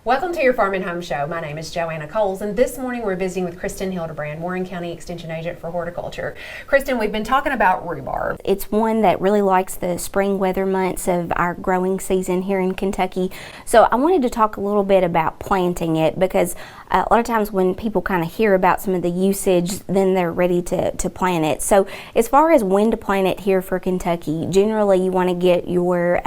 Welcome to your Farm and Home Show. My name is Joanna Coles, and this morning we're visiting with Kristin Hildabrand, Warren County Extension Agent for Horticulture. Kristin, we've been talking about rhubarb. It's one that really likes the spring weather months of our growing season here in Kentucky. So I wanted to talk a little bit about planting it, because a lot of times when people kind of hear about some of the usage, then they're ready to plant it. So as far as when to plant it here for Kentucky, generally you want to get your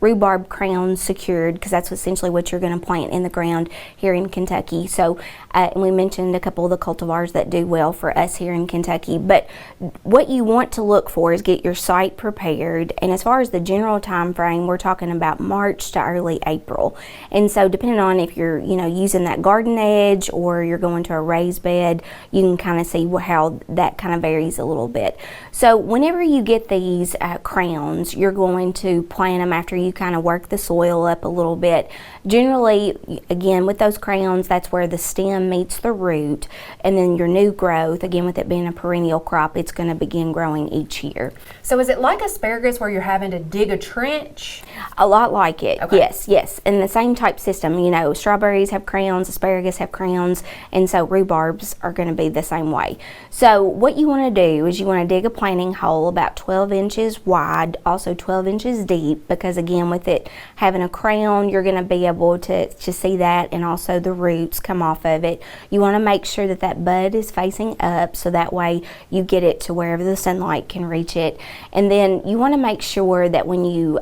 rhubarb crowns secured, because that's essentially what you're going to plant in the ground here in Kentucky. So and we mentioned a couple of the cultivars that do well for us here in Kentucky, but what you want to look for is get your site prepared. And as far as the general time frame, we're talking about March to early April. And so depending on if you're using that garden edge or you're going to a raised bed, you can kind of see how that kind of varies a little bit. So whenever you get these crowns, you're going to plant them after you kind of work the soil up a little bit. Generally, again, with those crowns, that's where the stem meets the root, and then your new growth, again with it being a perennial crop, it's going to begin growing each year. So is it like asparagus where you're having to dig a trench? A lot like it. Okay. Yes, and the same type system. Strawberries have crowns, asparagus have crowns, and so rhubarbs are going to be the same way. So what you want to do is you want to dig a planting hole about 12 inches wide, also 12 inches deep, because again with it having a crown, you're going to be able to see that, and also the roots come off of it. You want to make sure that that bud is facing up, so that way you get it to wherever the sunlight can reach it. And then you want to make sure that when you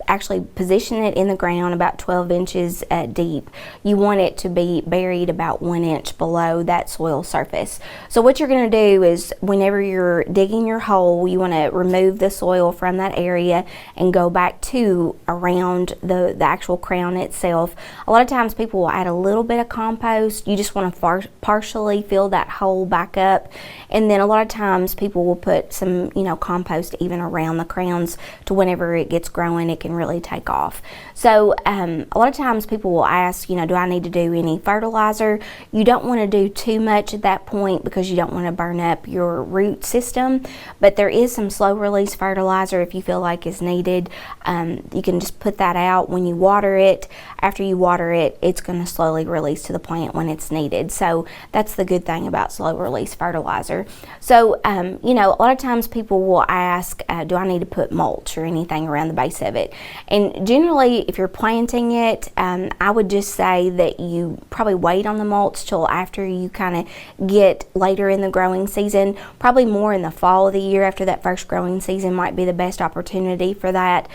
actually position it in the ground about 12 inches deep, you want it to be buried about 1 inch below that soil surface. So what you're going to do is whenever you're digging your hole, you want to remove the soil from that area and go back to around the actual crown itself. A lot of times people will add a little bit of compost. You just want to partially fill that hole back up, and then a lot of times people will put some compost even around the crowns to whenever it gets growing it can really take off. So a lot of times people will ask, do I need to do any fertilizer? You don't want to do too much at that point because you don't want to burn up your root system, but there is some slow release fertilizer if you feel like is needed. You can just put that out when you water it. After you water it, it's going to slowly release to the plant when it's needed. So that's the good thing about slow release fertilizer. So a lot of times people will ask, do I need to put mulch or anything around the base of it? And generally, if you're planting it, I would just say that you probably wait on the mulch till after you kind of get later in the growing season. Probably more in the fall of the year after that first growing season might be the best opportunity for that,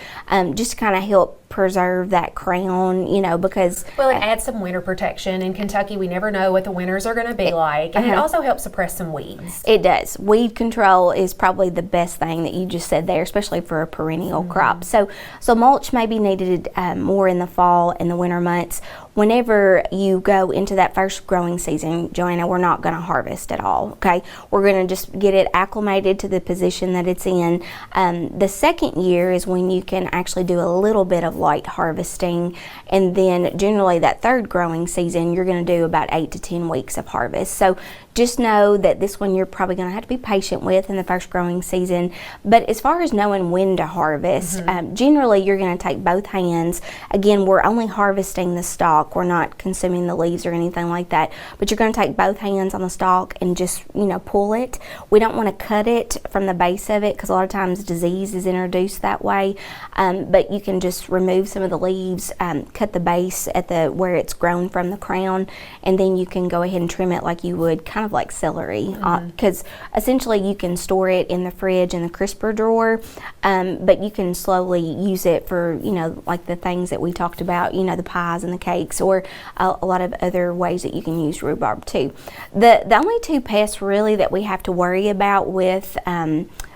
just to kind of help preserve that crown, because it adds some winter protection. In Kentucky, we never know what the winters are going to be like, and it also helps suppress some weeds. It does. Weed control is probably the best thing that you just said there, especially for a perennial crop. So mulch may be needed more in the fall and the winter months. Whenever you go into that first growing season, Joanna, we're not going to harvest at all, okay? We're going to just get it acclimated to the position that it's in. The second year is when you can actually do a little bit of light harvesting, and then generally that third growing season, you're going to do about 8 to 10 weeks of harvest. So just know that this one you're probably going to have to be patient with in the first growing season. But as far as knowing when to harvest, generally you're going to take both hands. Again, we're only harvesting the stalk. We're not consuming the leaves or anything like that. But you're going to take both hands on the stalk and just, pull it. We don't want to cut it from the base of it because a lot of times disease is introduced that way. But you can just remove some of the leaves, cut the base at where it's grown from the crown, and then you can go ahead and trim it like you would kind of like celery, because essentially you can store it in the fridge in the crisper drawer, but you can slowly use it for like the things that we talked about, the pies and the cakes, or a lot of other ways that you can use rhubarb too. The only two pests really that we have to worry about with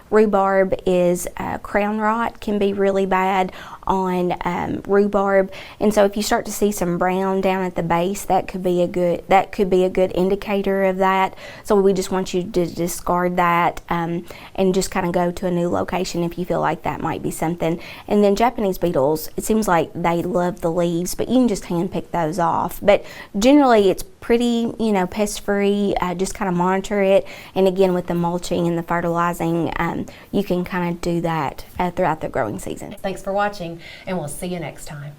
rhubarb is crown rot can be really bad on rhubarb, and so if you start to see some brown down at the base, that could be a good indicator of that. So we just want you to discard that and just kind of go to a new location if you feel like that might be something. And then Japanese beetles, it seems like they love the leaves, but you can just hand pick those off. But generally it's pretty pest free. Just kind of monitor it, and again with the mulching and the fertilizing, you can kind of do that throughout the growing season. Thanks for watching, and we'll see you next time.